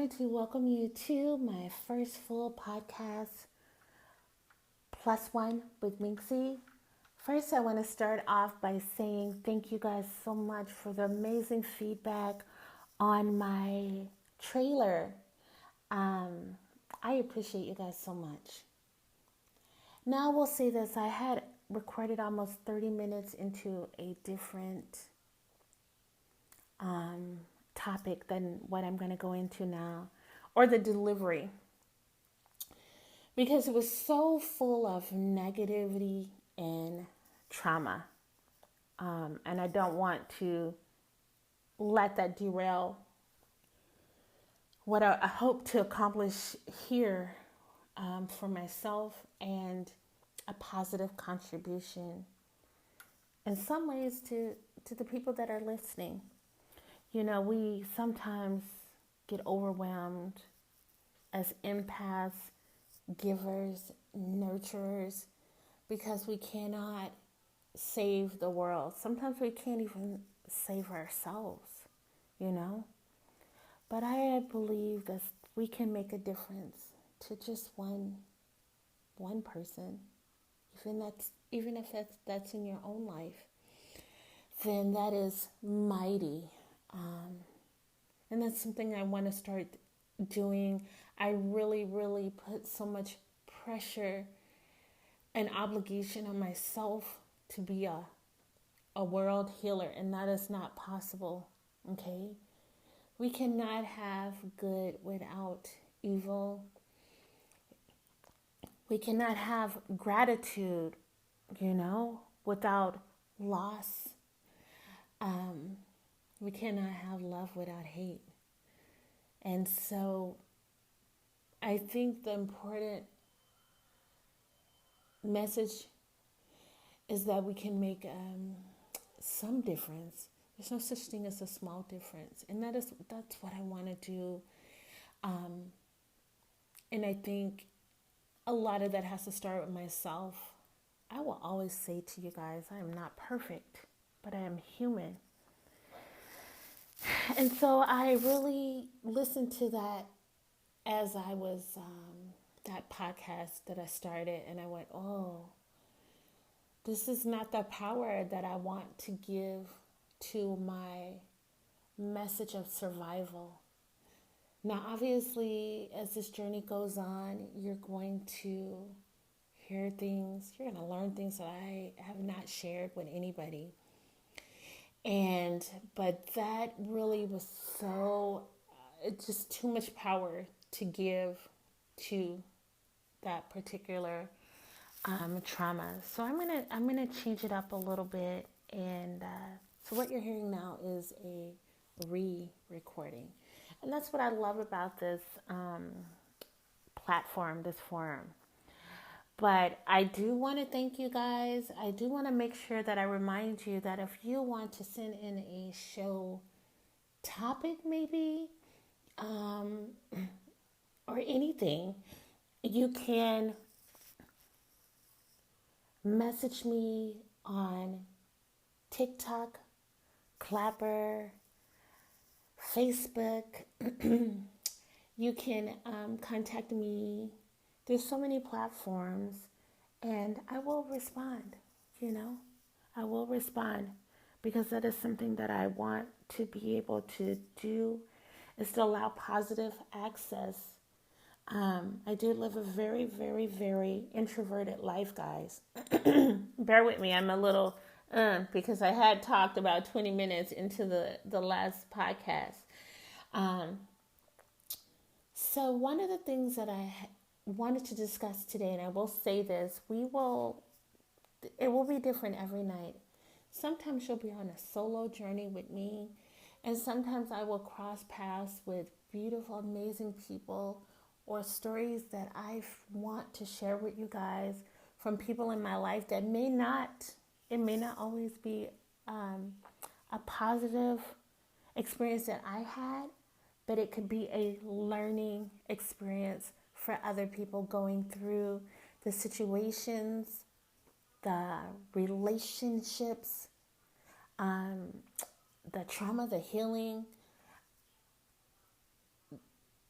wanted to welcome you to my first full podcast, Plus One with Minxie. First, I want to start off by saying thank you guys so much for the amazing feedback on my trailer. Um, I appreciate you guys so much. Now, I will say this, I had recorded almost 30 minutes into a different topic than what I'm going to go into now, or the delivery, because it was so full of negativity and trauma. And I don't want to let that derail what I hope to accomplish here for myself and a positive contribution in some ways to the people that are listening. You know, we sometimes get overwhelmed as empaths, givers, nurturers, because we cannot save the world. Sometimes we can't even save ourselves, you know. But I believe that we can make a difference to just one person, even if that's in your own life. Then that is mighty. And that's something I want to start doing. I really, really put so much pressure and obligation on myself to be a world healer, and that is not possible, okay? We cannot have good without evil. We cannot have gratitude, without loss. We cannot have love without hate. And so I think the important message is that we can make some difference. There's no such thing as a small difference. And that's what I want to do. And I think a lot of that has to start with myself. I will always say to you guys, I am not perfect, but I am human. And so I really listened to that as I was, that podcast that I started, and I went, oh, this is not the power that I want to give to my message of survival. Now, obviously, as this journey goes on, you're going to hear things, you're going to learn things that I have not shared with anybody. But that really was just too much power to give to that particular trauma. So I'm gonna change it up a little bit, and so what you're hearing now is a re-recording, and that's what I love about this platform, this forum. But I do want to thank you guys. I do want to make sure that I remind you that if you want to send in a show topic, maybe, or anything, you can message me on TikTok, Clapper, Facebook. You can contact me. There's so many platforms, and I will respond, I will respond, because that is something that I want to be able to do, is to allow positive access. I do live a very, very, very introverted life, guys. Bear with me. I'm a little, because I had talked about 20 minutes into the last podcast. So one of the things that I wanted to discuss today, and I will say this, it will be different every night. Sometimes you'll be on a solo journey with me, and sometimes I will cross paths with beautiful, amazing people, or stories that I want to share with you guys from people in my life that may not always be a positive experience that I had, but it could be a learning experience for other people going through the situations, the relationships, the trauma, the healing,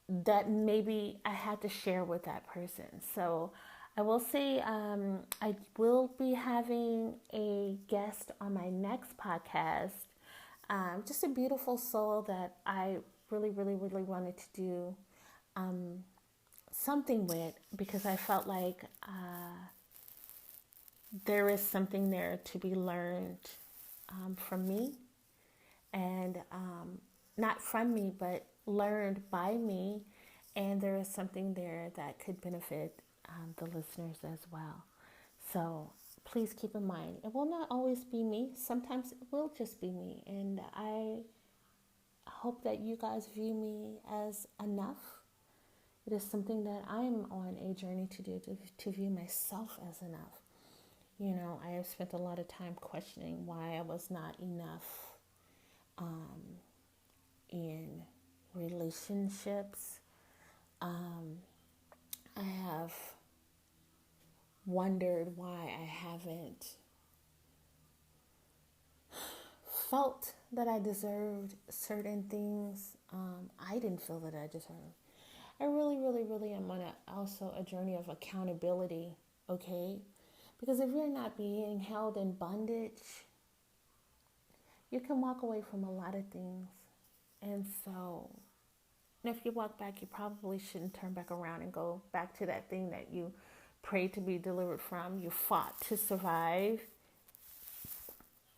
that maybe I had to share with that person. So I will say I will be having a guest on my next podcast. Just a beautiful soul that I really, really, really wanted to do something with, because I felt like there is something there to be learned from me, and not from me, but learned by me. And there is something there that could benefit the listeners as well. So please keep in mind, it will not always be me. Sometimes it will just be me. And I hope that you guys view me as enough. It is something that I'm on a journey to do, to view myself as enough. You know, I have spent a lot of time questioning why I was not enough in relationships. I have wondered why I haven't felt that I deserved certain things. I didn't feel that I deserved. I really, really, really am on also a journey of accountability, okay? Because if you're not being held in bondage, you can walk away from a lot of things. And so, if you walk back, you probably shouldn't turn back around and go back to that thing that you prayed to be delivered from, you fought to survive.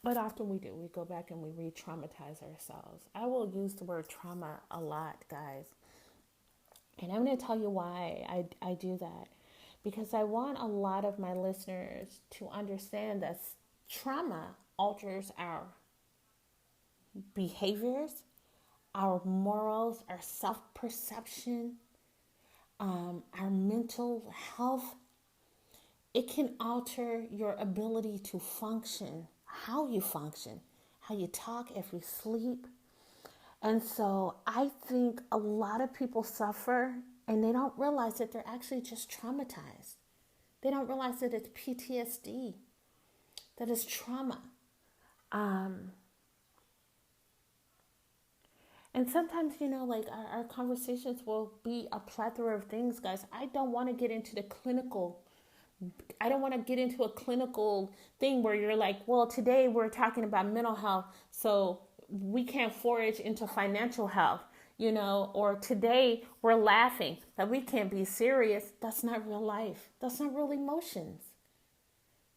But often we do. We go back and we re-traumatize ourselves. I will use the word trauma a lot, guys. And I'm going to tell you why I do that. Because I want a lot of my listeners to understand that trauma alters our behaviors, our morals, our self-perception, our mental health. It can alter your ability to function, how you talk, if you sleep. And so I think a lot of people suffer and they don't realize that they're actually just traumatized. They don't realize that it's PTSD, that it's trauma. And sometimes, you know, like our conversations will be a plethora of things, guys. I don't want to get into a clinical thing where you're like, well, today we're talking about mental health, so we can't forage into financial health, you know, or today we're laughing that we can't be serious. That's not real life. That's not real emotions.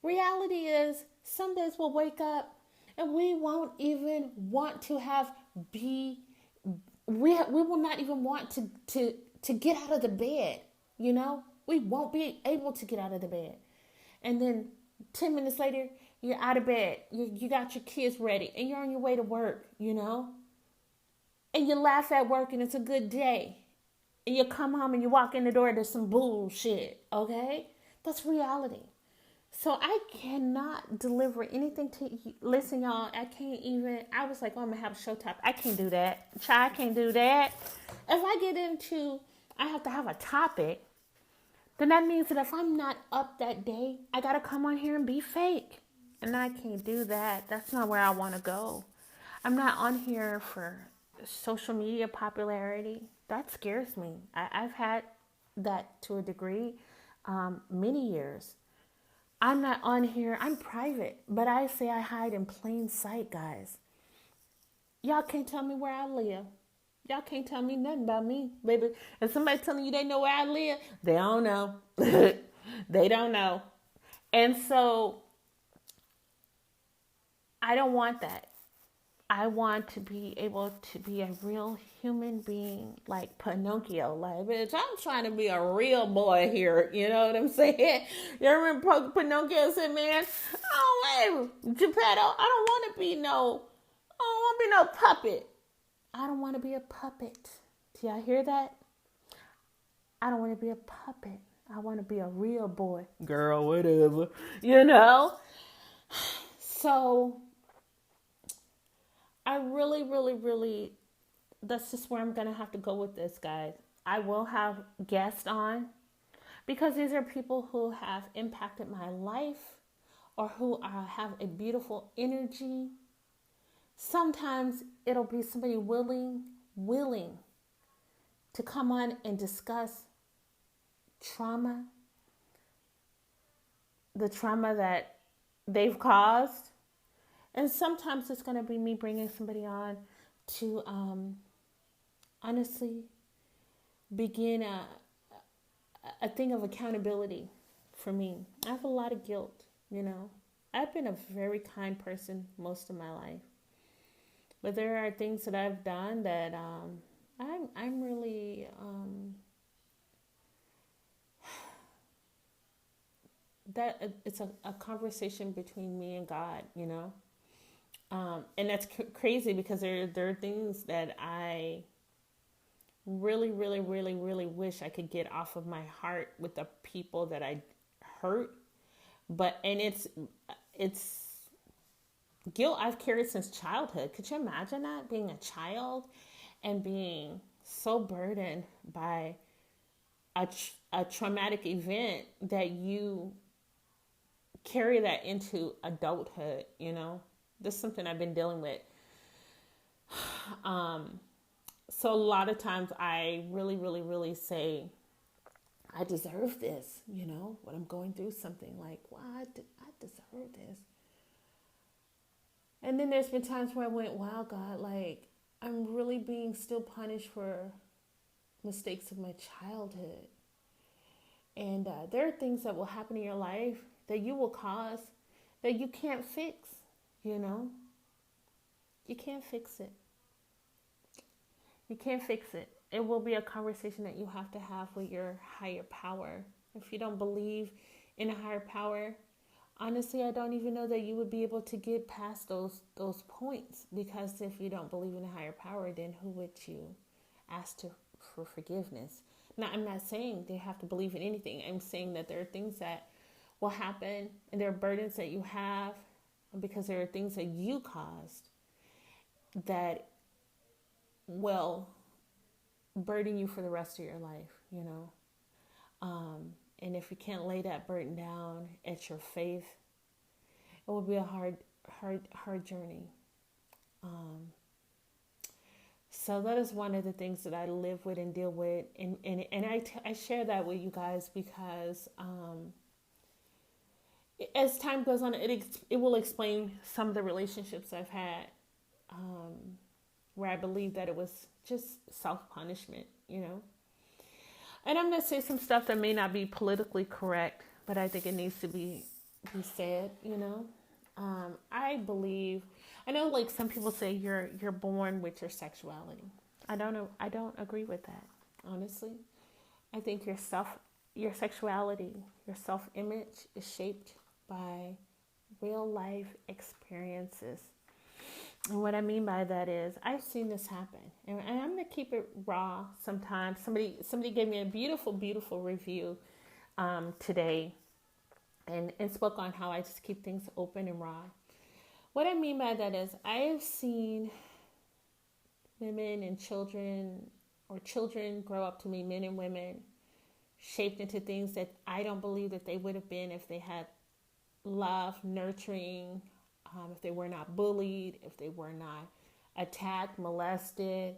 Reality is some days we'll wake up and we won't even want to we will not even want to get out of the bed, you know? We won't be able to get out of the bed. And then 10 minutes later, you're out of bed. You got your kids ready and you're on your way to work, you know? And you laugh at work and it's a good day. And you come home and you walk in the door, there's some bullshit, okay? That's reality. So I cannot deliver anything to you. Listen, y'all, I was like, oh, I'm going to have a show topic. I can't do that. I can't do that. If I have to have a topic, then that means that if I'm not up that day, I got to come on here and be fake. And I can't do that. That's not where I want to go. I'm not on here for social media popularity. That scares me. I've had that to a degree, many years. I'm not on here. I'm private, but I say I hide in plain sight, guys. Y'all can't tell me where I live. Y'all can't tell me nothing about me, baby. If somebody telling you they know where I live, they don't know. They don't know. And so I don't want that. I want to be able to be a real human being, like Pinocchio. Like, bitch, I'm trying to be a real boy here. You know what I'm saying? You remember Pinocchio said, man, Geppetto, I don't want to be no puppet. I don't want to be a puppet. Do y'all hear that? I don't want to be a puppet. I want to be a real boy. Girl, whatever. You know? So I really, really, really, that's just where I'm going to have to go with this, guys. I will have guests on because these are people who have impacted my life or who have a beautiful energy. Sometimes it'll be somebody willing to come on and discuss trauma, the trauma that they've caused. And sometimes it's going to be me bringing somebody on to honestly begin a thing of accountability for me. I have a lot of guilt, you know. I've been a very kind person most of my life. But there are things that I've done that I'm really that it's a conversation between me and God, you know. And that's crazy because there are things that I really, really, really, really wish I could get off of my heart with the people that I hurt. And it's guilt I've carried since childhood. Could you imagine that, being a child and being so burdened by a traumatic event that you carry that into adulthood, you know? This is something I've been dealing with. So a lot of times I really, really, really say, I deserve this, you know, when I'm going through something like, well, I deserve this. And then there's been times where I went, wow, God, like, I'm really being still punished for mistakes of my childhood. And there are things that will happen in your life that you will cause that you can't fix, you know. You can't fix it. You can't fix it. It will be a conversation that you have to have with your higher power. If you don't believe in a higher power, honestly, I don't even know that you would be able to get past those points, because if you don't believe in a higher power, then who would you ask for forgiveness? Now, I'm not saying they have to believe in anything. I'm saying that there are things that will happen and there are burdens that you have because there are things that you caused that will burden you for the rest of your life, you know. And if you can't lay that burden down at your faith, it will be a hard journey. So that is one of the things that I live with and deal with. And I share that with you guys because as time goes on, it will explain some of the relationships I've had where I believe that it was just self-punishment, you know. And I'm going to say some stuff that may not be politically correct, but I think it needs to be said, you know. I believe, I know like some people say you're born with your sexuality. I don't agree with that, honestly. I think your sexuality, your self-image is shaped by real life experiences. And what I mean by that is I've seen this happen, and I'm going to keep it raw sometimes. Somebody gave me a beautiful, beautiful review today and spoke on how I just keep things open and raw. What I mean by that is I have seen women and children, or children grow up to be men and women, shaped into things that I don't believe that they would have been if they had love, nurturing, if they were not bullied, if they were not attacked, molested,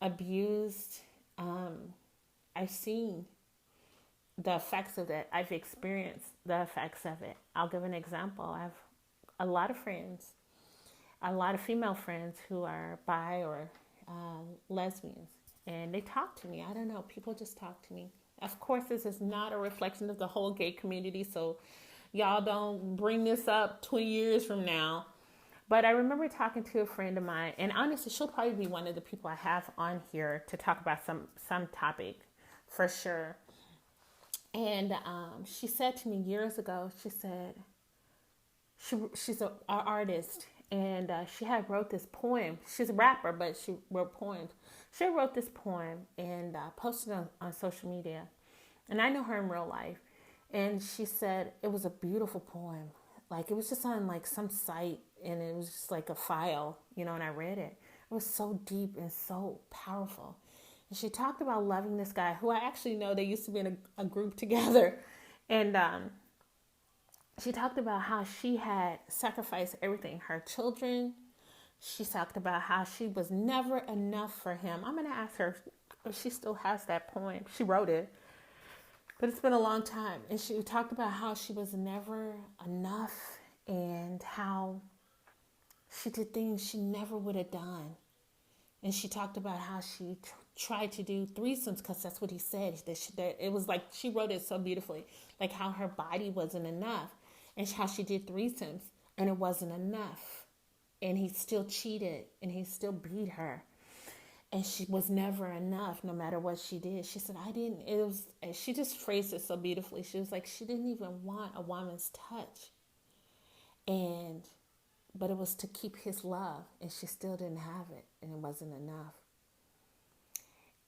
abused. I've seen the effects of that. I've experienced the effects of it. I'll give an example. I have a lot of friends, a lot of female friends who are bi or lesbians, and they talk to me. I don't know. People just talk to me. Of course, this is not a reflection of the whole gay community, so y'all don't bring this up 20 years from now. But I remember talking to a friend of mine, and honestly, she'll probably be one of the people I have on here to talk about some topic for sure. And she said to me years ago, she said, she's an artist, and she had wrote this poem. She's a rapper, but she wrote poems. She wrote this poem and posted it on social media. And I know her in real life. And she said it was a beautiful poem. Like, it was just on like some site, and it was just like a file, you know, and I read it. It was so deep and so powerful. And she talked about loving this guy who I actually know. They used to be in a group together. And she talked about how she had sacrificed everything, her children. She talked about how she was never enough for him. I'm going to ask her she still has that poem. She wrote it, but it's been a long time. And she talked about how she was never enough and how she did things she never would have done. And she talked about how she tried to do threesomes because that's what he said. That it was like, she wrote it so beautifully, like how her body wasn't enough and how she did threesomes and it wasn't enough. And he still cheated and he still beat her. And she was never enough no matter what she did. She said, she just phrased it so beautifully. She was like, she didn't even want a woman's touch. But it was to keep his love, and she still didn't have it, and it wasn't enough.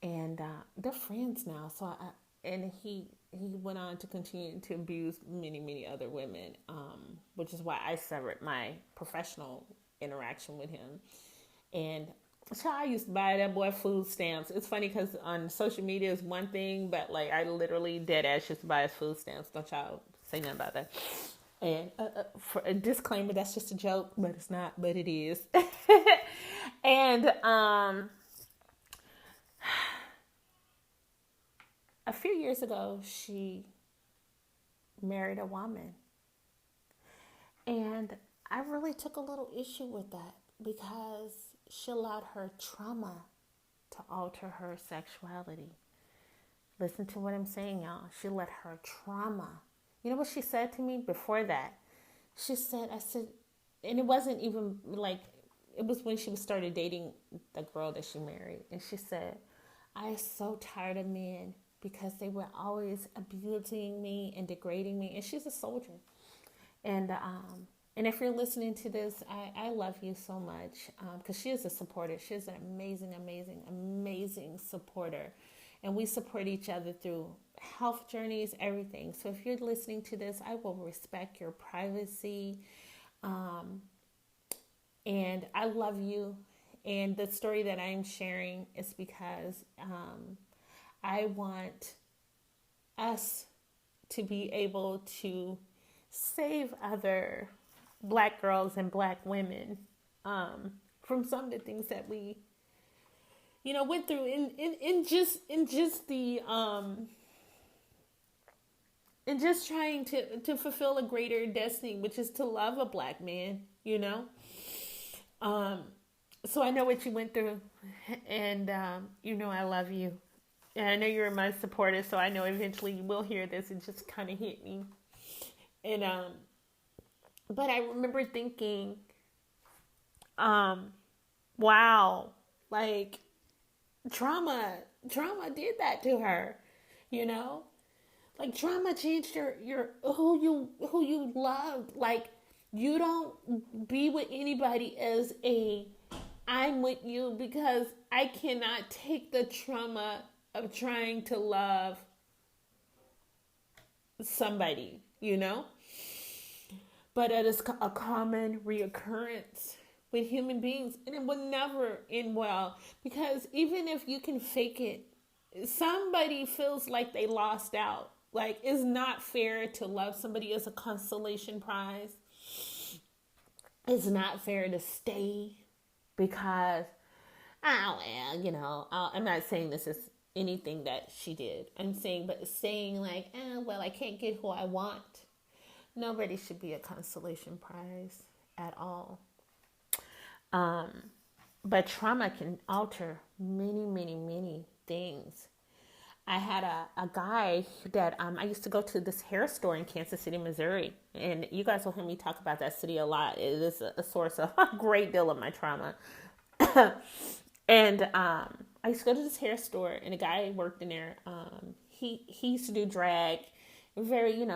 And they're friends now. And he went on to continue to abuse many, many other women, which is why I severed my professional interaction with him. And so I used to buy that boy food stamps. It's funny because on social media is one thing, but like I literally dead ass used to buy his food stamps. Don't y'all say nothing about that. And for a disclaimer, that's just a joke, but it's not, but it is. And a few years ago, she married a woman. And I really took a little issue with that because she allowed her trauma to alter her sexuality. Listen to what I'm saying, y'all. She let her trauma. You know what she said to me before that? I said, and it wasn't even like, it was when she started dating the girl that she married. And she said, I am so tired of men because they were always abusing me and degrading me. And she's a soldier. And if you're listening to this, I love you so much because she is a supporter. She is an amazing, amazing, amazing supporter. And we support each other through health journeys, everything. So if you're listening to this, I will respect your privacy. And I love you. And the story that I'm sharing is because I want us to be able to save other Black girls and Black women from some of the things that we went through in just trying to fulfill a greater destiny, which is to love a Black man, So I know what you went through, and I love you, and I know you're my supporter. So I know eventually you will hear this. It just kind of hit me, and but I remember thinking, wow, like. Trauma did that to her, like trauma changed your who you loved. Like you don't be with anybody as I'm with you because I cannot take the trauma of trying to love somebody, but it is a common reoccurrence with human beings, and it will never end well because even if you can fake it, somebody feels like they lost out. Like it's not fair to love somebody as a consolation prize. It's not fair to stay because I'm not saying this is anything that she did. I'm saying like, well, I can't get who I want. Nobody should be a consolation prize at all. But trauma can alter many, many, many things. I had a guy that I used to go to this hair store in Kansas City, Missouri. And you guys will hear me talk about that city a lot. It is a source of a great deal of my trauma. And I used to go to this hair store, and a guy worked in there. He used to do drag. Very,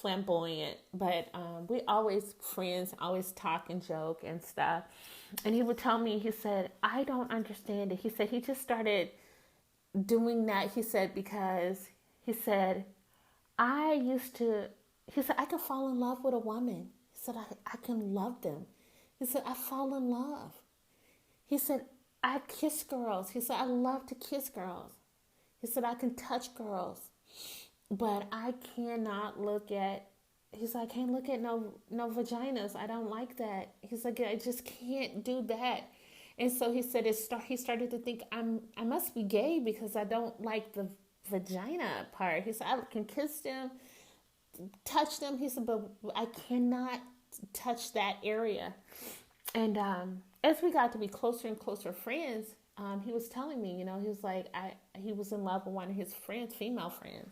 flamboyant, but we always friends, always talk and joke and stuff. And he would tell me, he said, I don't understand it. He said he just started doing that. He said, because he said, I could fall in love with a woman. He said, I can love them. He said, I fall in love. He said, I kiss girls. He said, I love to kiss girls. He said, I can touch girls. But I cannot look at, he's like, I can't look at no vaginas. I don't like that. He's like, I just can't do that. And so he said he started to think I must be gay because I don't like the vagina part. He said I can kiss them, touch them. He said, but I cannot touch that area. And as we got to be closer and closer friends, he was telling me, he was like, he was in love with one of his friends, female friends.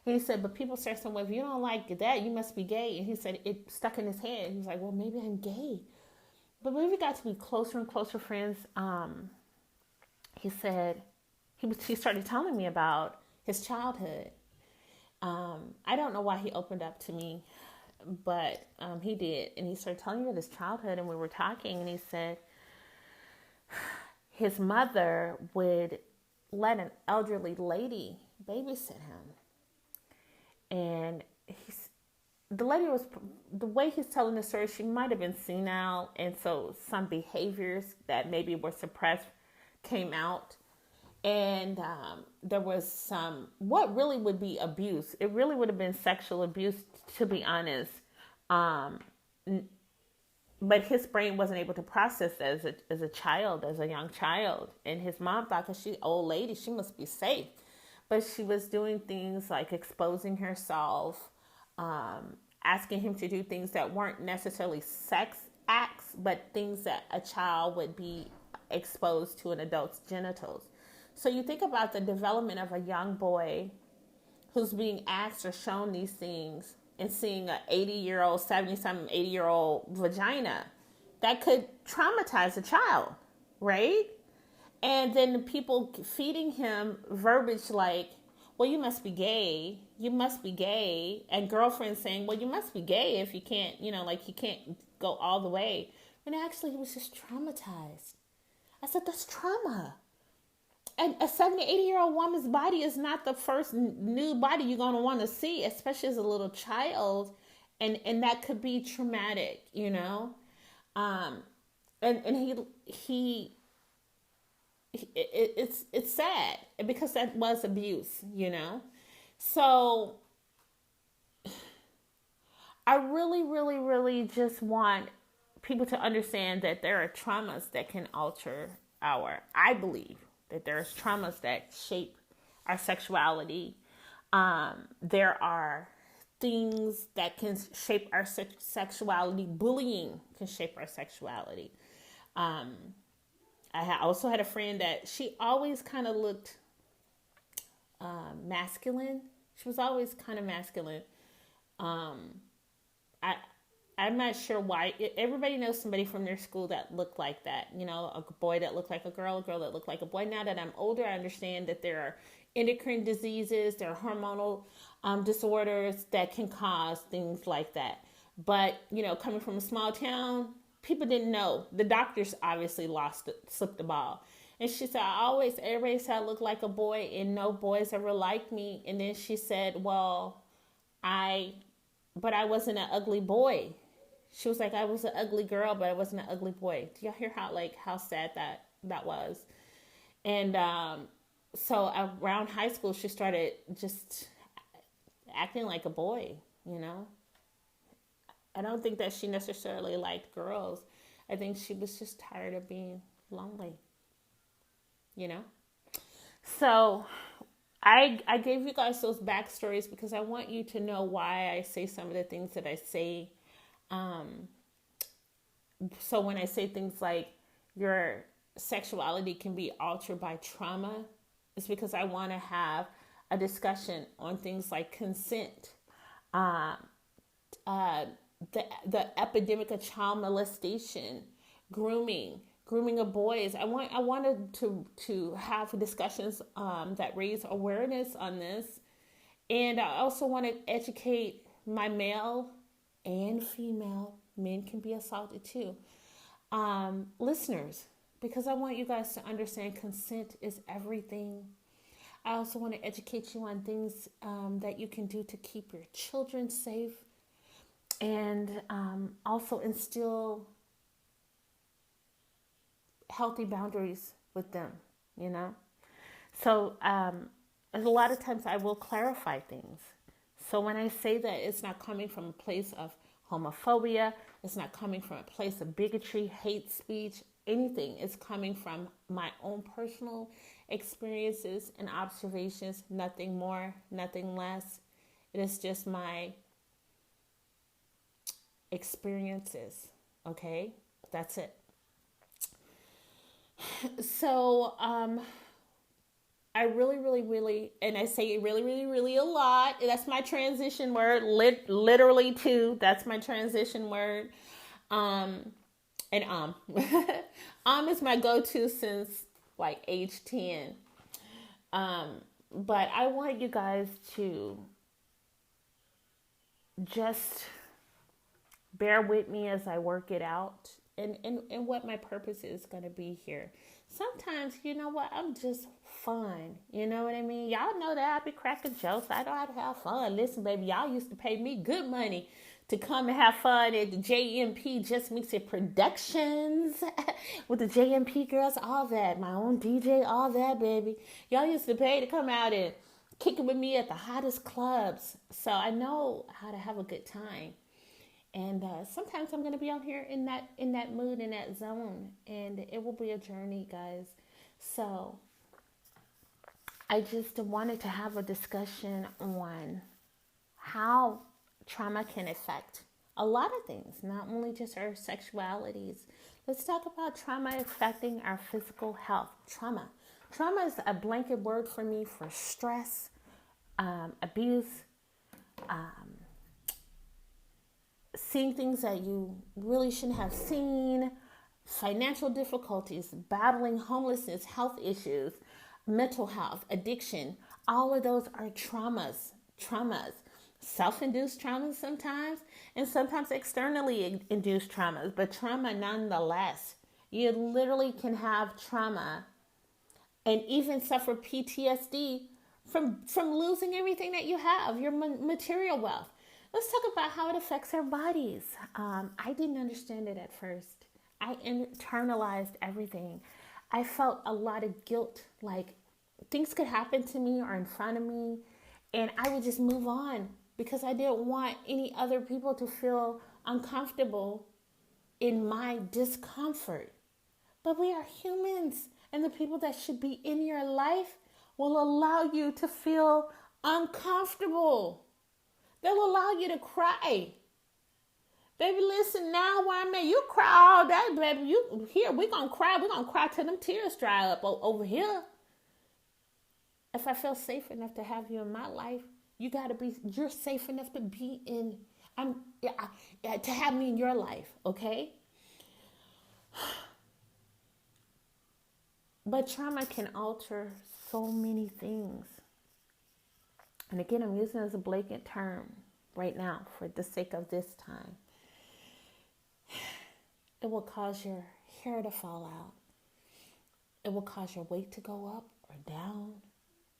And he said, but people start saying, well, if you don't like that, you must be gay. And he said it stuck in his head. He was like, well, maybe I'm gay. But when we got to be closer and closer friends, he said he started telling me about his childhood. I don't know why he opened up to me, but he did. And he started telling me about his childhood, and we were talking, and he said his mother would let an elderly lady babysit him. And the way he's telling the story, she might have been senile, and so some behaviors that maybe were suppressed came out. And there was what really would be abuse. It really would have been sexual abuse, to be honest. But his brain wasn't able to process as a young child. And his mom thought, because she's an old lady, she must be safe. But she was doing things like exposing herself, asking him to do things that weren't necessarily sex acts, but things that a child would be exposed to an adult's genitals. So you think about the development of a young boy who's being asked or shown these things and seeing an 80-year-old, 70-something, 80-year-old vagina. That could traumatize a child, right? And then the people feeding him verbiage like, well, you must be gay. You must be gay. And girlfriends saying, well, you must be gay if you can't, you can't go all the way. When actually he was just traumatized. I said, that's trauma. And a 70, 80-year-old woman's body is not the first nude body you're going to want to see, especially as a little child. And that could be traumatic, And it's sad because that was abuse, So I really, really, really just want people to understand that there are traumas that can alter I believe that there's traumas that shape our sexuality. There are things that can shape our sexuality. Bullying can shape our sexuality. I also had a friend that she always kind of looked masculine. She was always kind of masculine. I'm not sure why. Everybody knows somebody from their school that looked like that. A boy that looked like a girl that looked like a boy. Now that I'm older, I understand that there are endocrine diseases, there are hormonal disorders that can cause things like that. But, coming from a small town, people didn't know. The doctors obviously slipped the ball. And she said, everybody said I look like a boy and no boys ever liked me. And then she said, well, but I wasn't an ugly boy. She was like, I was an ugly girl, but I wasn't an ugly boy. Do y'all hear how sad that was? And so around high school, she started just acting like a boy, I don't think that she necessarily liked girls. I think she was just tired of being lonely, So I gave you guys those backstories because I want you to know why I say some of the things that I say. So when I say things like your sexuality can be altered by trauma, it's because I want to have a discussion on things like consent, the epidemic of child molestation, grooming of boys. I wanted to have discussions that raise awareness on this, and I also want to educate my male and female, men can be assaulted too, listeners, because I want you guys to understand consent is everything. I also want to educate you on things that you can do to keep your children safe, and also instill healthy boundaries with them, So a lot of times I will clarify things. So when I say that it's not coming from a place of homophobia, it's not coming from a place of bigotry, hate speech, anything is coming from my own personal experiences and observations, nothing more, nothing less. It is just my experiences, okay? That's it. So, I really, really, really, and I say really, really, really a lot. That's my transition word, literally too. That's my transition word. Um, and is my go-to since like age 10. But I want you guys to just bear with me as I work it out and what my purpose is going to be here. Sometimes, you know what, I'm just fun. You know what I mean? Y'all know that I be cracking jokes. I know how to have fun. Listen, baby, y'all used to pay me good money to come and have fun at the JMP Just Mix It Productions with the JMP girls, all that. My own DJ, all that, baby. Y'all used to pay to come out and kick it with me at the hottest clubs. So I know how to have a good time. And sometimes I'm going to be out here in that mood, in that zone. And it will be a journey, guys. So I just wanted to have a discussion on how trauma can affect a lot of things, not only just our sexualities. Let's talk about trauma affecting our physical health. Trauma. Trauma is a blanket word for me for stress, abuse, seeing things that you really shouldn't have seen, financial difficulties, battling homelessness, health issues, mental health, addiction. All of those are traumas. Self-induced traumas sometimes, and sometimes externally induced traumas, but trauma nonetheless. You literally can have trauma and even suffer PTSD from losing everything that you have, your material wealth. Let's talk about how it affects our bodies. I didn't understand it at first. I internalized everything. I felt a lot of guilt, like things could happen to me or in front of me, and I would just move on because I didn't want any other people to feel uncomfortable in my discomfort. But we are humans, and the people that should be in your life will allow you to feel uncomfortable. They'll allow you to cry. Baby, listen, now where I'm at, you cry all day, baby. We're going to cry. We're going to cry till them tears dry up over here. If I feel safe enough to have you in my life, you're safe enough to be to have me in your life, okay? But trauma can alter so many things. And again, I'm using it as a blanket term right now for the sake of this time. It will cause your hair to fall out. It will cause your weight to go up or down.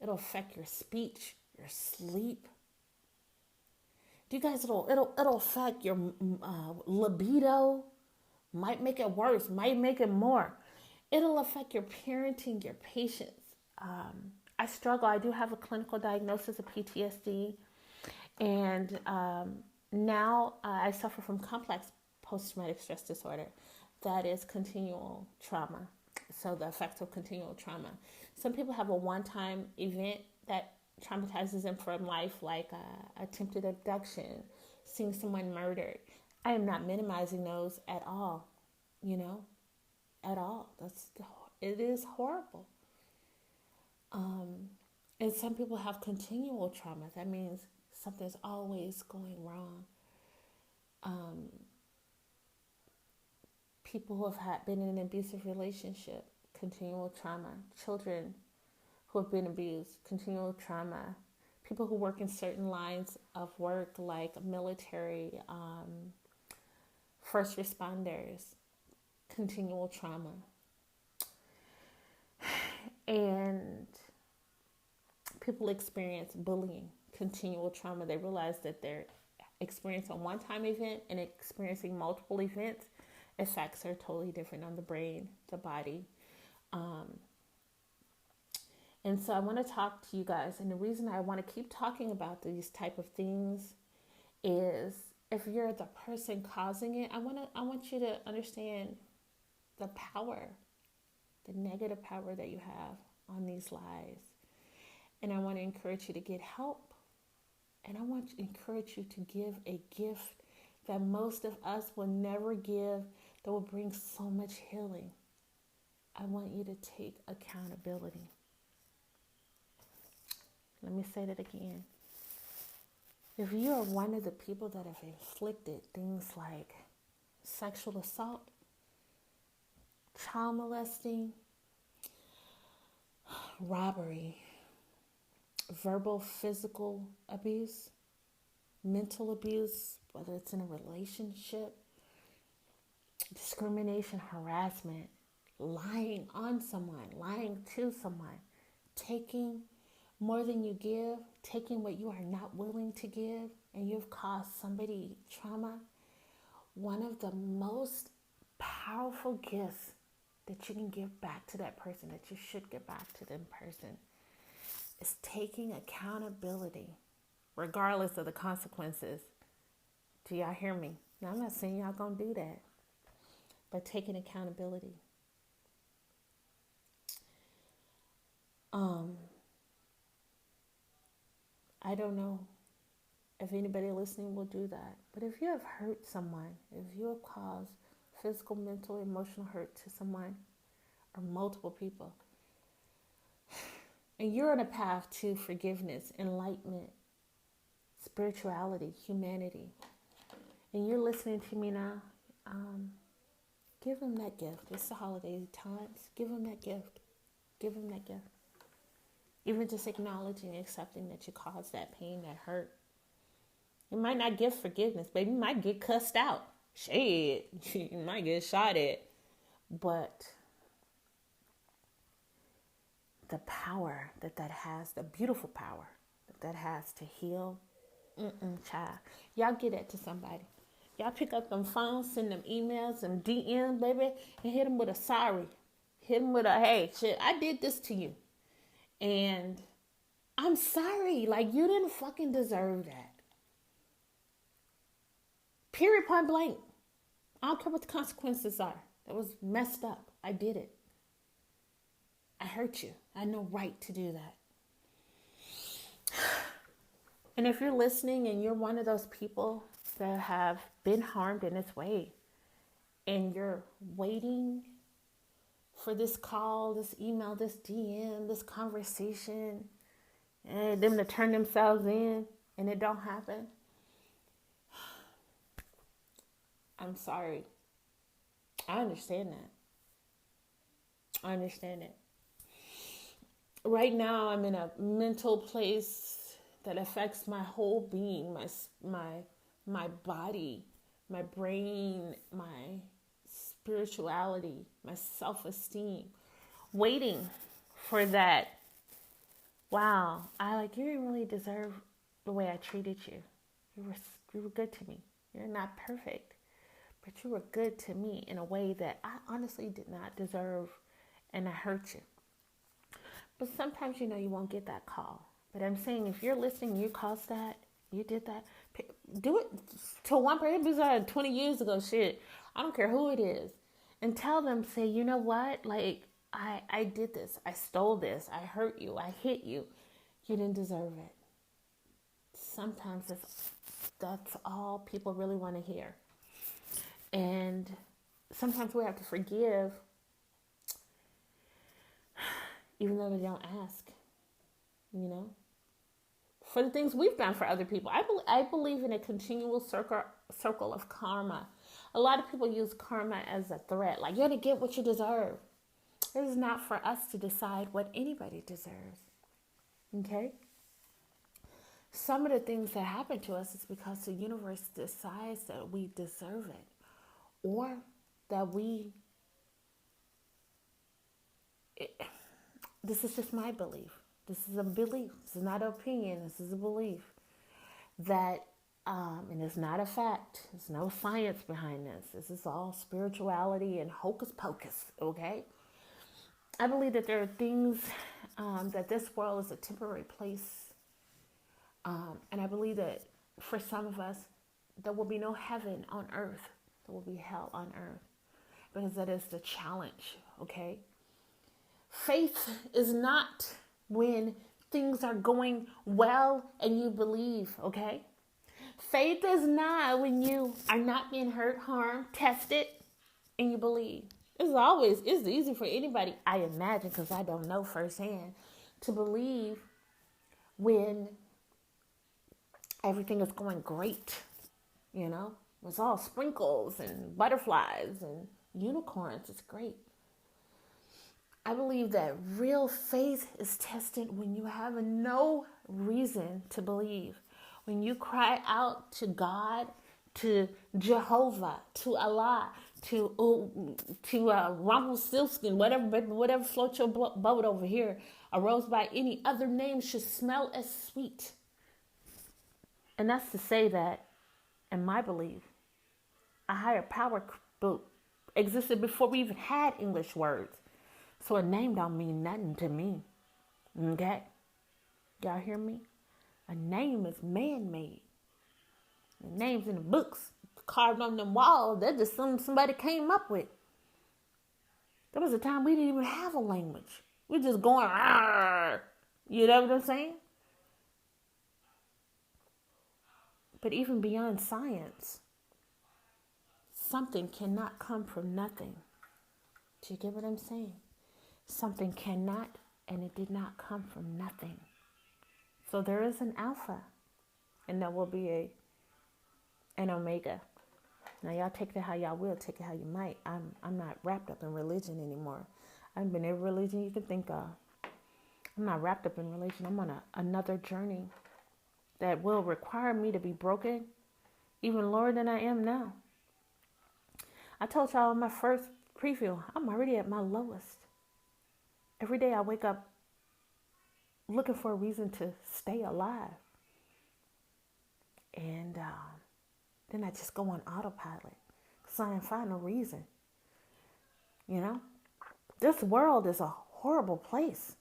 It'll affect your speech, your sleep. Do you guys? It'll affect your libido. Might make it worse. Might make it more. It'll affect your parenting, your patience. I struggle. I do have a clinical diagnosis of PTSD, and now I suffer from complex post-traumatic stress disorder. That is continual trauma. So the effects of continual trauma. Some people have a one-time event that traumatizes them for life, like attempted abduction, seeing someone murdered. I am not minimizing those at all, at all. It is horrible. And some people have continual trauma. That means something's always going wrong. People who have been in an abusive relationship, continual trauma. Children who have been abused, continual trauma. People who work in certain lines of work like military, first responders, continual trauma. And people experience bullying, continual trauma. They realize that they're experiencing a one-time event and experiencing multiple events. Effects are totally different on the brain, the body. And so I want to talk to you guys. And the reason I want to keep talking about these type of things is if you're the person causing it, I want you to understand the power, the negative power that you have on these lies. And I want to encourage you to get help. And I want to encourage you to give a gift that most of us will never give, that will bring so much healing. I want you to take accountability. Let me say that again. If you are one of the people that have inflicted things like sexual assault, child molesting, robbery, verbal, physical abuse, mental abuse, whether it's in a relationship, discrimination, harassment, lying on someone, lying to someone, taking more than you give, taking what you are not willing to give, and you've caused somebody trauma, one of the most powerful gifts that you can give back to that person, that you should give back to them person, is taking accountability, regardless of the consequences. Do y'all hear me? Now, I'm not saying y'all gonna do that, but taking accountability. I don't know if anybody listening will do that, but if you have hurt someone, if you have caused physical, mental, emotional hurt to someone or multiple people, and you're on a path to forgiveness, enlightenment, spirituality, humanity, and you're listening to me now, give them that gift. It's the holiday times. Give them that gift. Give them that gift. Even just acknowledging, accepting that you caused that pain, that hurt. You might not give forgiveness, but you might get cussed out. Shit, you might get shot at. But the power that has, the beautiful power that has to heal, child. Y'all get that to somebody. Y'all pick up them phones, send them emails, them DMs, baby, and hit them with a sorry. Hit them with a, hey, shit, I did this to you. And I'm sorry. Like, you didn't fucking deserve that. Period, point blank. I don't care what the consequences are. That was messed up. I did it. I hurt you. I had no right to do that. And if you're listening and you're one of those people that have been harmed in this way, and you're waiting for this call, this email, this DM, this conversation, and them to turn themselves in, and it don't happen, I'm sorry. I understand that. I understand it. Right now, I'm in a mental place that affects my whole being, my body, my brain, my spirituality, my self-esteem, waiting for that. Wow, you didn't really deserve the way I treated you. You were good to me. You're not perfect, but you were good to me in a way that I honestly did not deserve, and I hurt you. But sometimes, you won't get that call. But I'm saying, if you're listening, you caused that, you did that, do it to one person 20 years ago, shit. I don't care who it is. And tell them, say, you know what? Like, I did this. I stole this. I hurt you. I hit you. You didn't deserve it. Sometimes that's all people really want to hear. And sometimes we have to forgive even though they don't ask, for the things we've done for other people. I believe in a continual circle of karma. A lot of people use karma as a threat, like you're going to get what you deserve. It is not for us to decide what anybody deserves, okay? Some of the things that happen to us is because the universe decides that we deserve it, or that this is just my belief. This is a belief. This is not an opinion. This is a belief that, and it's not a fact. There's no science behind this. This is all spirituality and hocus pocus, okay? I believe that there are things, that this world is a temporary place. And I believe that for some of us, there will be no heaven on earth. There will be hell on earth. because that is the challenge, okay? Faith is not when things are going well and you believe, okay? Faith is not when you are not being hurt, harmed, tested, and you believe. It's easy for anybody, I imagine, because I don't know firsthand, to believe when everything is going great, you know? It's all sprinkles and butterflies and unicorns. It's great. I believe that real faith is tested when you have no reason to believe. When you cry out to God, to Jehovah, to Allah, to Rumpelstiltskin, whatever floats your boat over here, arose by any other name should smell as sweet. And that's to say that, in my belief, a higher power existed before we even had English words. So a name don't mean nothing to me. Okay? Y'all hear me? A name is man-made. The names in the books carved on them walls, they're just somebody came up with. There was a time we didn't even have a language. We're just going, argh. You know what I'm saying? But even beyond science, something cannot come from nothing. Do you get what I'm saying? Something cannot, and it did not come from nothing. So there is an alpha, and there will be an omega. Now y'all take it how y'all will, take it how you might. I'm not wrapped up in religion anymore. I've been every religion you can think of. I'm not wrapped up in religion. I'm on another journey that will require me to be broken even lower than I am now. I told y'all in my first preview, I'm already at my lowest. Every day I wake up looking for a reason to stay alive. And then I just go on autopilot because I didn't find no reason. You know, this world is a horrible place.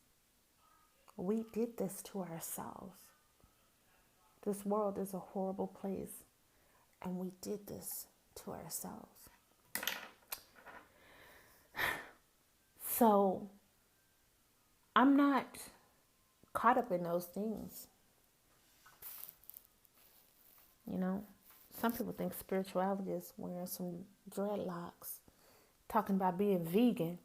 We did this to ourselves. This world is a horrible place, and we did this to ourselves. So I'm not caught up in those things. You know, some people think spirituality is wearing some dreadlocks, talking about being vegan,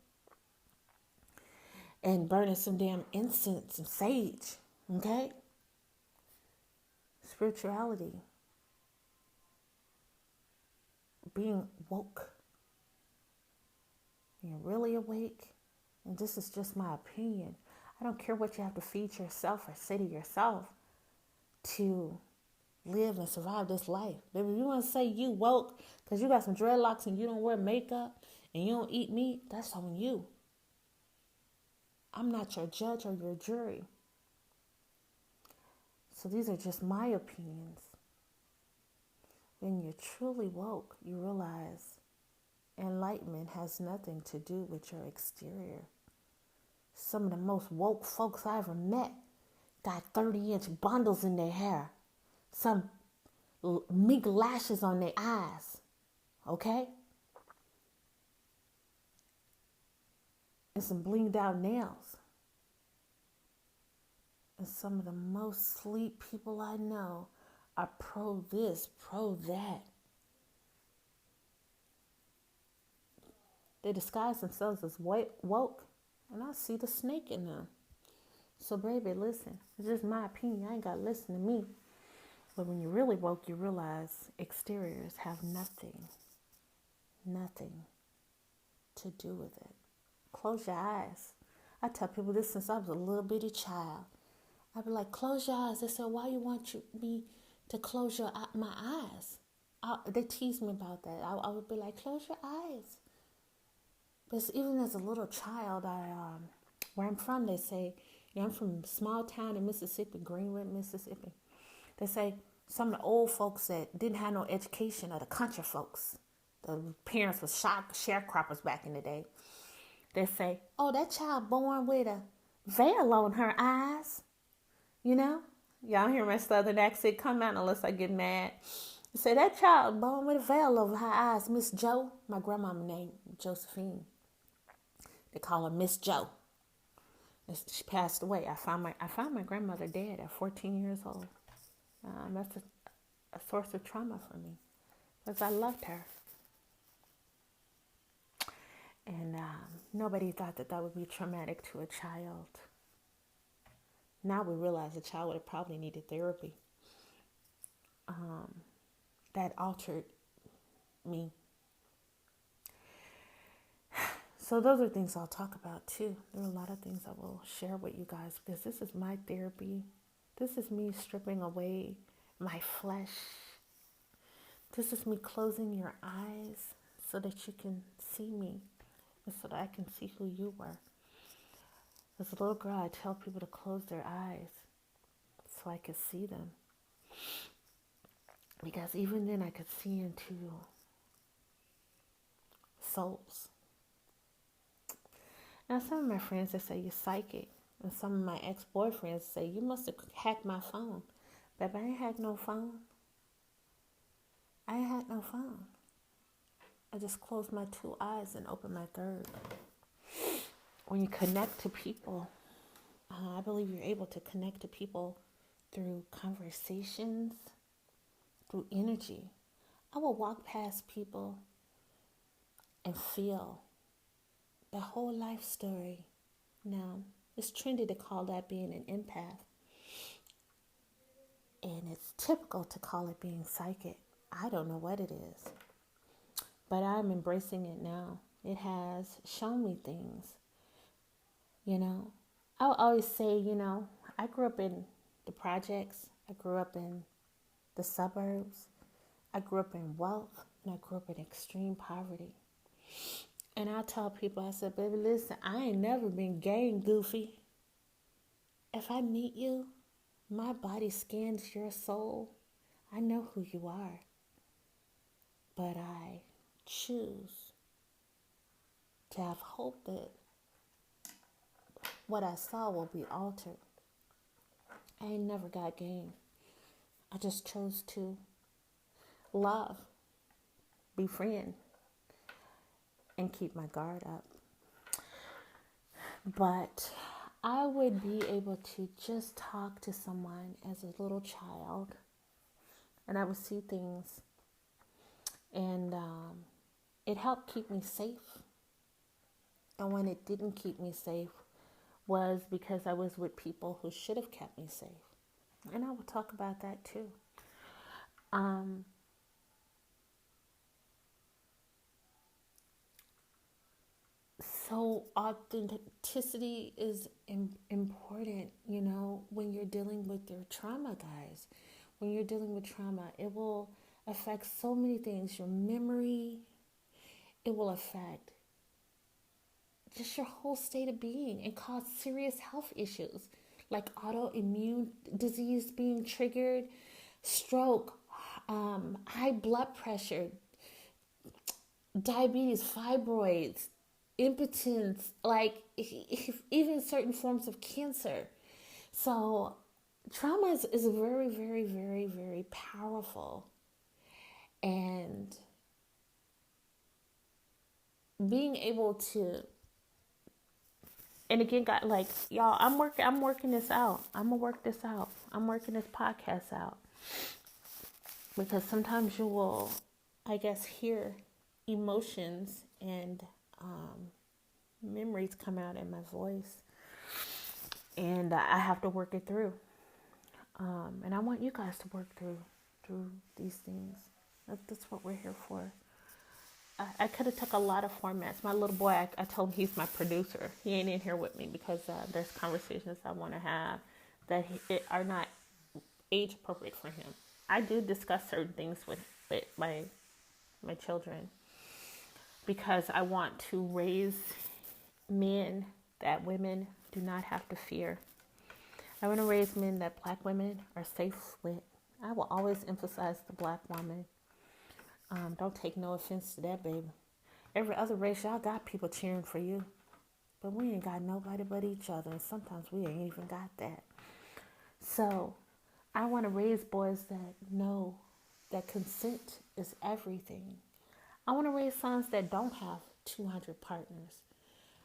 and burning some damn incense and sage, okay? Spirituality, being woke, being really awake, and this is just my opinion. I don't care what you have to feed yourself or say to yourself to live and survive this life. Baby, if you want to say you woke because you got some dreadlocks and you don't wear makeup and you don't eat meat, that's on you. I'm not your judge or your jury. So these are just my opinions. When you're truly woke, you realize enlightenment has nothing to do with your exterior. Some of the most woke folks I ever met got 30-inch bundles in their hair. Some mink lashes on their eyes. Okay? And some blinged out nails. And some of the most sleep people I know are pro this, pro that. They disguise themselves as woke, and I see the snake in them. So baby, listen, it's just my opinion. I ain't got to listen to me. But when you're really woke, you realize exteriors have nothing to do with it. Close your eyes. I tell people this since I was a little bitty child. I'd be like, close your eyes. They said, why you want me to close my eyes? They tease me about that. I would be like, close your eyes. But even as a little child, where I'm from, they say, I'm from a small town in Mississippi, Greenwood, Mississippi. They say some of the old folks that didn't have no education are the country folks. The parents were sharecroppers back in the day. They say, oh, that child born with a veil on her eyes. You know? Y'all hear my southern accent come out unless I get mad. Say that child born with a veil over her eyes, Miss Joe. My grandmama named Josephine. They call her Miss Joe. She passed away. I found my grandmother dead at 14 years old. That's a source of trauma for me because I loved her, and nobody thought that would be traumatic to a child. Now we realize the child would have probably needed therapy. That altered me. So those are things I'll talk about too. There are a lot of things I will share with you guys because this is my therapy. This is me stripping away my flesh. This is me closing your eyes so that you can see me and so that I can see who you were. As a little girl, I tell people to close their eyes so I could see them. Because even then I could see into souls. Now some of my friends, they say you're psychic. And some of my ex-boyfriends say, you must have hacked my phone. But I ain't hacked no phone. I ain't had no phone. I just closed my two eyes and opened my third. When you connect to people, I believe you're able to connect to people through conversations, through energy. I will walk past people and feel the whole life story. Now, it's trendy to call that being an empath. And it's typical to call it being psychic. I don't know what it is. But I'm embracing it now. It has shown me things. You know, I'll always say, I grew up in the projects. I grew up in the suburbs. I grew up in wealth. And I grew up in extreme poverty. And I tell people, I said, baby, listen, I ain't never been gay and goofy. If I meet you, my body scans your soul. I know who you are. But I choose to have hope that what I saw will be altered. I ain't never got game. I just chose to love, befriend, and keep my guard up. But I would be able to just talk to someone as a little child, and I would see things, and it helped keep me safe. And when it didn't keep me safe was because I was with people who should have kept me safe. And I will talk about that too. So authenticity is important, when you're dealing with your trauma, guys. When you're dealing with trauma, it will affect so many things. Your memory, it will affect just your whole state of being and cause serious health issues like autoimmune disease being triggered, stroke, high blood pressure, diabetes, fibroids, impotence, like even certain forms of cancer. So trauma is very, very, very, very powerful. And being able to, and again, God, like y'all, I'm working this out. I'm gonna work this out. I'm working this podcast out. Because sometimes you will, I guess, hear emotions and memories come out in my voice, and I have to work it through. And I want you guys to work through these things. That's what we're here for. I could have took a lot of formats. My little boy, I told him he's my producer. He ain't in here with me because there's conversations I want to have that are not age appropriate for him. I do discuss certain things with my children because I want to raise men that women do not have to fear. I want to raise men that black women are safe with. I will always emphasize the black woman. Don't take no offense to that, baby. Every other race, y'all got people cheering for you. But we ain't got nobody but each other. And sometimes we ain't even got that. So I want to raise boys that know that consent is everything. I want to raise sons that don't have 200 partners.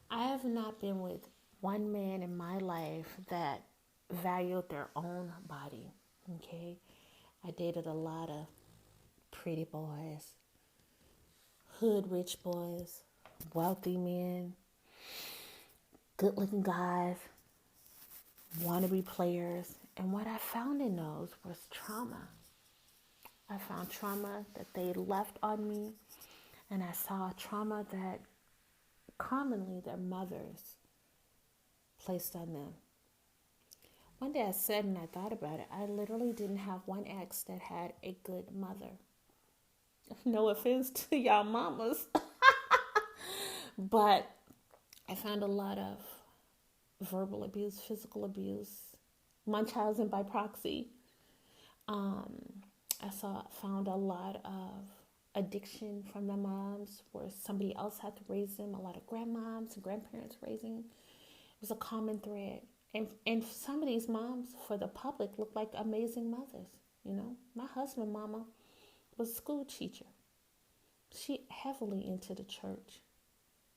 I have not been with one man in my life that valued their own body. Okay. I dated a lot of pretty boys, hood rich boys, wealthy men, good looking guys, wannabe players. And what I found in those was trauma. I found trauma that they left on me, and I saw trauma that commonly their mothers placed on them. One day I said, and I thought about it, I literally didn't have one ex that had a good mother. No offense to y'all mamas, but I found a lot of verbal abuse, physical abuse, Munchausen by proxy. Found a lot of addiction from the moms where somebody else had to raise them, a lot of grandmoms and grandparents raising. It was a common thread. And some of these moms for the public look like amazing mothers. You know, my husband's mama was a school teacher. She heavily into the church,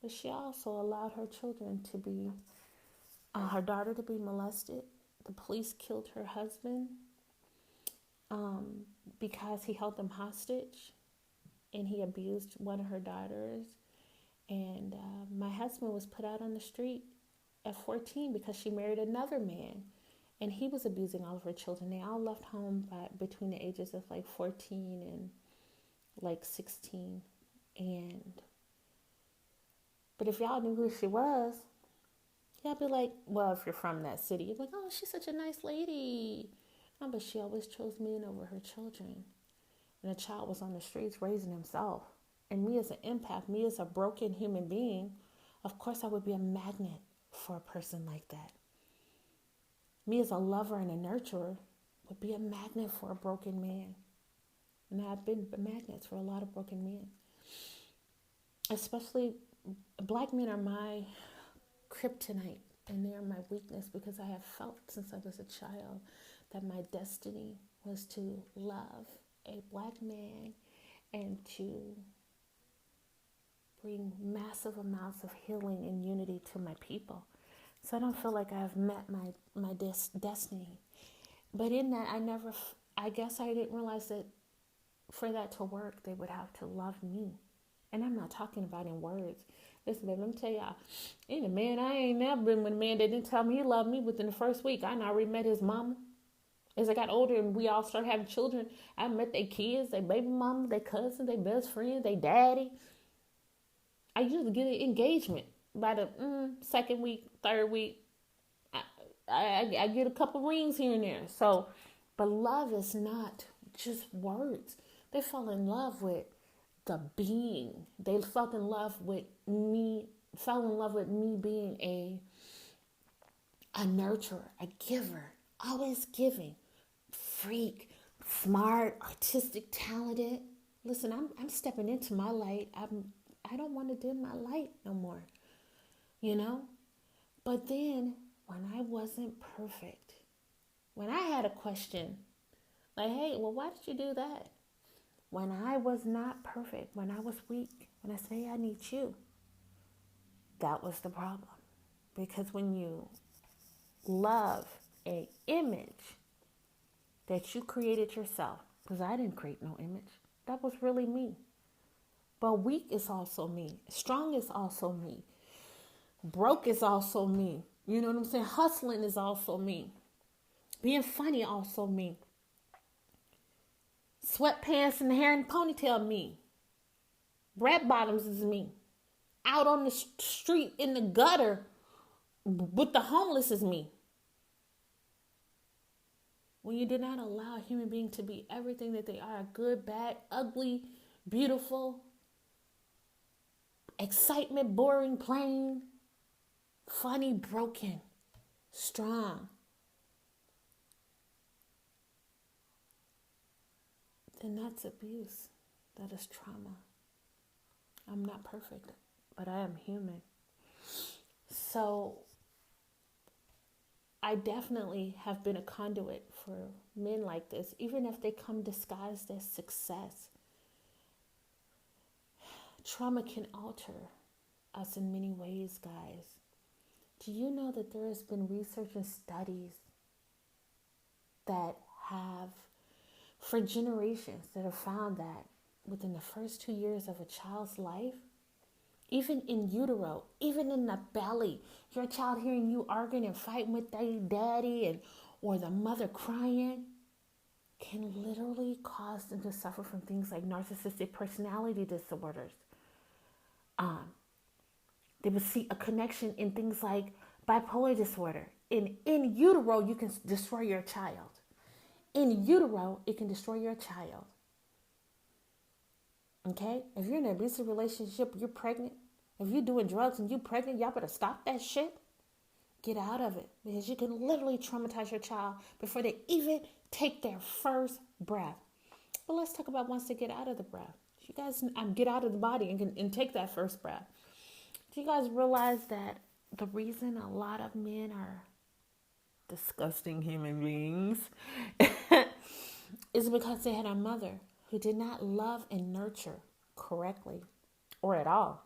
but she also allowed her children to be, her daughter to be molested. The police killed her husband because he held them hostage and he abused one of her daughters. And my husband was put out on the street at 14 because she married another man, and he was abusing all of her children. They all left home between the ages of like 14 and like 16. But if y'all knew who she was, y'all be like, well, if you're from that city, you're like, oh, she's such a nice lady. No, but she always chose men over her children. And the child was on the streets raising himself. And me as an empath, me as a broken human being, of course I would be a magnet for a person like that. Me as a lover and a nurturer would be a magnet for a broken man. And I've been magnets for a lot of broken men. Especially black men are my kryptonite, and they are my weakness, because I have felt since I was a child that my destiny was to love a black man and to bring massive amounts of healing and unity to my people. So I don't feel like I've met my destiny. But in that, I guess I didn't realize that for that to work, they would have to love me. And I'm not talking about in words. Listen, baby, let me tell y'all, I ain't never been with a man that didn't tell me he loved me within the first week. I already met his mama. As I got older and we all started having children, I met their kids, their baby mama, their cousin, their best friend, their daddy. I usually get an engagement by the second week, third week. I get a couple rings here and there. So, but love is not just words. They fell in love with the being. They fell in love with me being a nurturer, a giver, always giving, freak, smart, artistic, talented. Listen, I'm stepping into my light. I don't want to dim my light no more, you know? But then when I wasn't perfect, when I had a question, like, hey, well, why did you do that? When I was not perfect, when I was weak, when I said, hey, I need you, that was the problem. Because when you love an image that you created yourself, because I didn't create no image, that was really me. But weak is also me. Strong is also me. Broke is also me. You know what I'm saying? Hustling is also me. Being funny also me. Sweatpants and hair and ponytail, me. Red bottoms is me. Out on the street in the gutter with the homeless is me. When you did not allow a human being to be everything that they are, good, bad, ugly, beautiful, excitement, boring, plain, funny, broken, strong, then that's abuse. That is trauma. I'm not perfect, but I am human. So I definitely have been a conduit for men like this, even if they come disguised as success. Trauma can alter us in many ways, guys. Do you know that there has been research and studies that have, for generations, that have found that within the first 2 years of a child's life, even in utero, even in the belly, your child hearing you arguing and fighting with their daddy or the mother crying can literally cause them to suffer from things like narcissistic personality disorders. They would see a connection in things like bipolar disorder. In utero, you can destroy your child. In utero, it can destroy your child. Okay? If you're in an abusive relationship, you're pregnant. If you're doing drugs and you're pregnant, y'all better stop that shit. Get out of it. Because you can literally traumatize your child before they even take their first breath. But let's talk about once they get out of the breath. You guys get out of the body and take that first breath. Do you guys realize that the reason a lot of men are disgusting human beings is because they had a mother who did not love and nurture correctly or at all.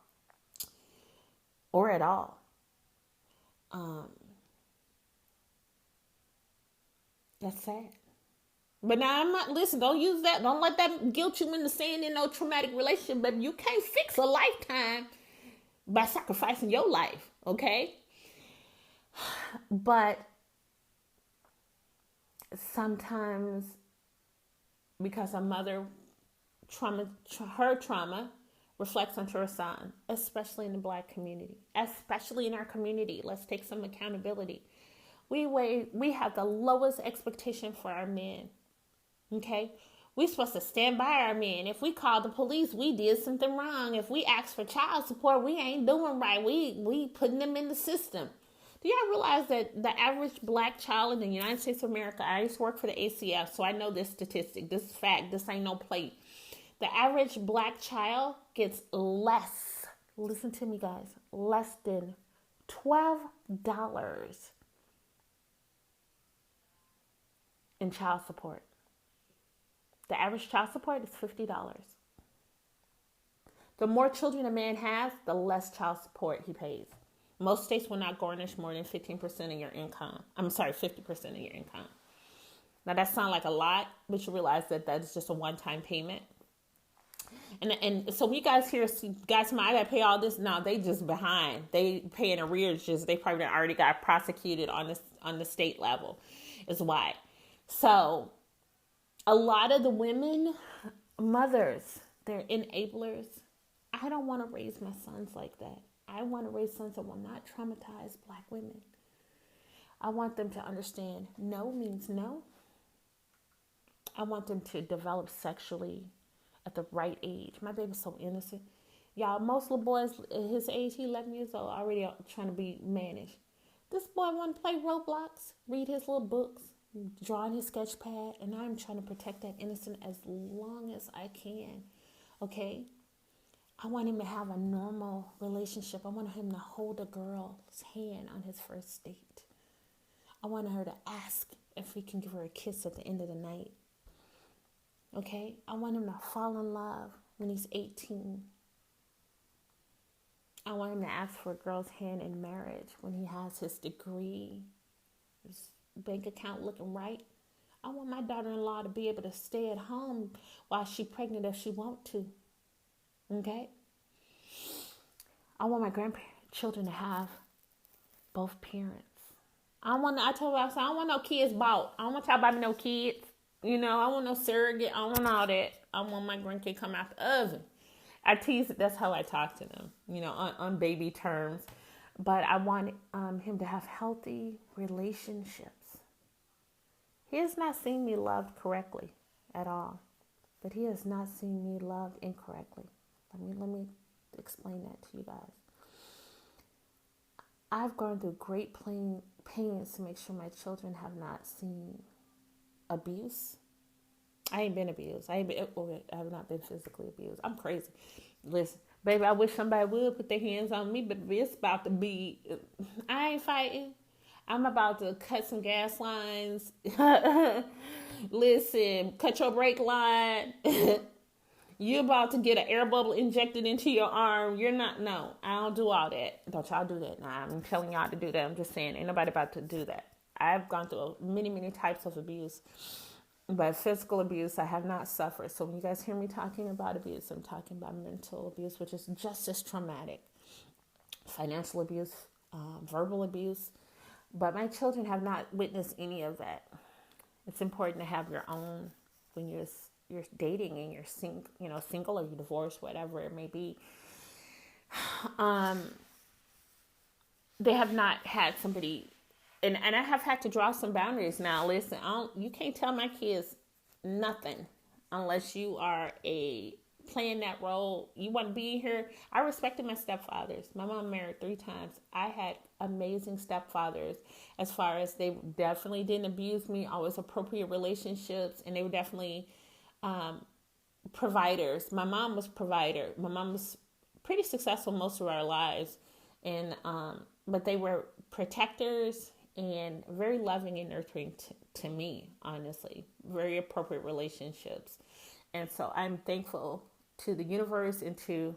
That's sad. But now don't use that. Don't let that guilt you into staying in no traumatic relationship. But you can't fix a lifetime by sacrificing your life, okay? But sometimes because a mother her trauma reflects onto her son, especially in the Black community, especially in our community. Let's take some accountability. We have the lowest expectation for our men. Okay? We're supposed to stand by our men. If we call the police, we did something wrong. If we ask for child support, we ain't doing right. We putting them in the system. Do y'all realize that the average Black child in the United States of America, I used to work for the ACF, so I know this statistic. This is fact. This ain't no plate. The average Black child gets less, listen to me guys, less than $12 in child support. The average child support is $50. The more children a man has, the less child support he pays. Most states will not garnish more than 15% of your income. 50% of your income. Now that sounds like a lot, but you realize that is just a one-time payment. And so when you guys hear, guys, I got to pay all this. No, they just behind. They pay in arrears. They probably already got prosecuted on the state level is why. So a lot of the women, mothers, they're enablers. I don't want to raise my sons like that. I want to raise sons that will not traumatize Black women. I want them to understand no means no. I want them to develop sexually at the right age. My baby's so innocent. Y'all, most little boys at his age, he 11 years old, already trying to be managed. This boy want to play Roblox, read his little books, draw on his sketch pad, and I'm trying to protect that innocent as long as I can, okay? I want him to have a normal relationship. I want him to hold a girl's hand on his first date. I want her to ask if we can give her a kiss at the end of the night, okay? I want him to fall in love when he's 18. I want him to ask for a girl's hand in marriage when he has his degree, his bank account looking right. I want my daughter-in-law to be able to stay at home while she's pregnant if she wants to. Okay? I want my grandchildren to have both parents. I told her, I said, I don't want no kids bought. I don't want y'all buy me no kids. I want no surrogate. I don't want all that. I want my grandkid come out the oven. I tease it. That's how I talk to them, on baby terms. But I want him to have healthy relationships. He has not seen me loved correctly at all. But he has not seen me loved incorrectly. Let me explain that to you guys. I've gone through great pains to make sure my children have not seen abuse. I ain't been abused. I have not been physically abused. I'm crazy. Listen, baby, I wish somebody would put their hands on me, but it's about to be, I ain't fighting. I'm about to cut some gas lines. Listen, cut your brake line. You about to get an air bubble injected into your arm. You're not, no, I don't do all that. Don't y'all do that. Nah, I'm telling y'all to do that. I'm just saying, ain't nobody about to do that. I've gone through many, many types of abuse, but physical abuse I have not suffered. So when you guys hear me talking about abuse, I'm talking about mental abuse, which is just as traumatic. Financial abuse, verbal abuse. But my children have not witnessed any of that. It's important to have your own when you're dating and single or you're divorced, whatever it may be. They have not had somebody, and I have had to draw some boundaries now. Listen, you can't tell my kids nothing unless you are playing that role. You want to be here. I respected my stepfathers. My mom married 3 times. I had amazing stepfathers as far as they definitely didn't abuse me, always appropriate relationships, and they were definitely providers. My mom was provider. My mom was pretty successful most of our lives, and but they were protectors and very loving and nurturing to me, honestly. Very appropriate relationships. And so I'm thankful to the universe and to,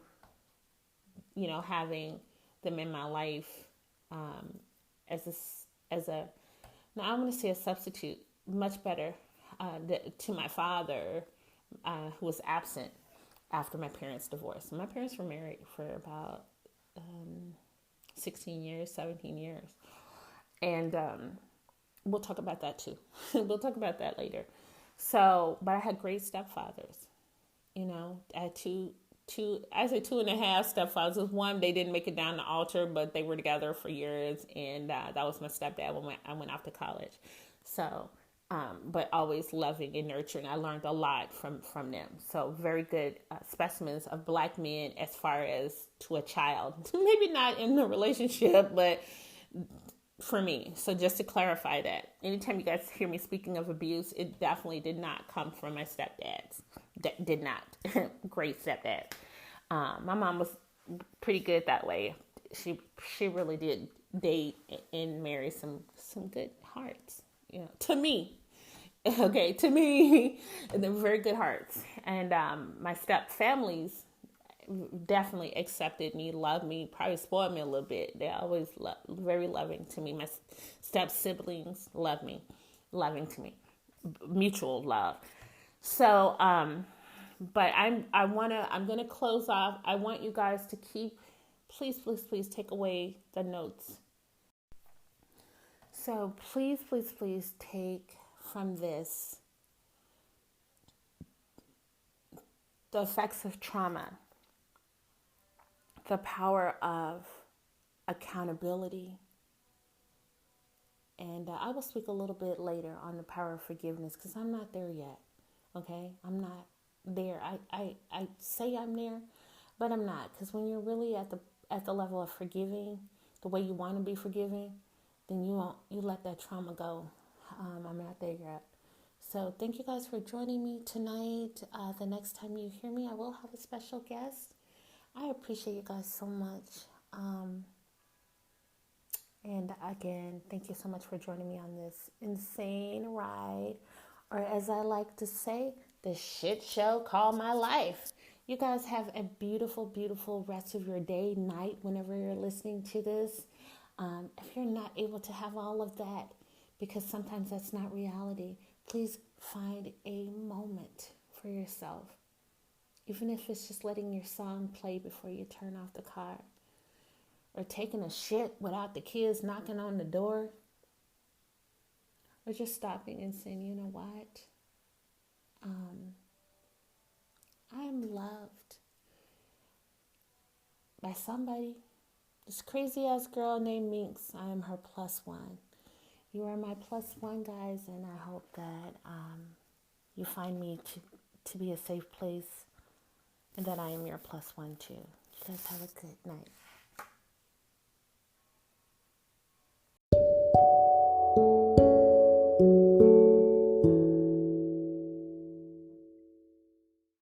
having them in my life as a now I'm going to say a substitute, much better to my father, who was absent after my parents' divorce. My parents were married for about 16 years, 17 years. And we'll talk about that too. We'll talk about that later. So, but I had great stepfathers. I had two, I say 2.5 stepfathers. One, they didn't make it down the altar, but they were together for years. And that was my stepdad when I went off to college. So, but always loving and nurturing. I learned a lot from them. So very good specimens of Black men as far as to a child. Maybe not in the relationship, but for me. So just to clarify that, anytime you guys hear me speaking of abuse, it definitely did not come from my stepdads. Did not. Great stepdad. My mom was pretty good that way. She really did date and marry some good hearts, to me. Okay, to me, and they're very good hearts. And my step families definitely accepted me, loved me, probably spoiled me a little bit. They always very loving to me. My step siblings love me, loving to me, mutual love. So, but I'm gonna close off. I want you guys to please take away the notes. So please take from this the effects of trauma, the power of accountability, and I will speak a little bit later on the power of forgiveness because I'm not there yet. Okay, I'm not there. I say I'm there, but I'm not, because when you're really at the level of forgiving the way you want to be forgiving, then you let that trauma go. I'm not there yet. So thank you guys for joining me tonight. The next time you hear me, I will have a special guest. I appreciate you guys so much. And again, thank you so much for joining me on this insane ride, or as I like to say, the shit show called my life. You guys have a beautiful, beautiful rest of your day, night, whenever you're listening to this. If you're not able to have all of that, because sometimes that's not reality, please find a moment for yourself. Even if it's just letting your song play before you turn off the car, or taking a shit without the kids knocking on the door, or just stopping and saying, you know what? I'm loved by somebody. This crazy ass girl named Minx, I am her +1. You are my +1, guys, and I hope that you find me to be a safe place, and that I am your +1 too. You guys have a good night.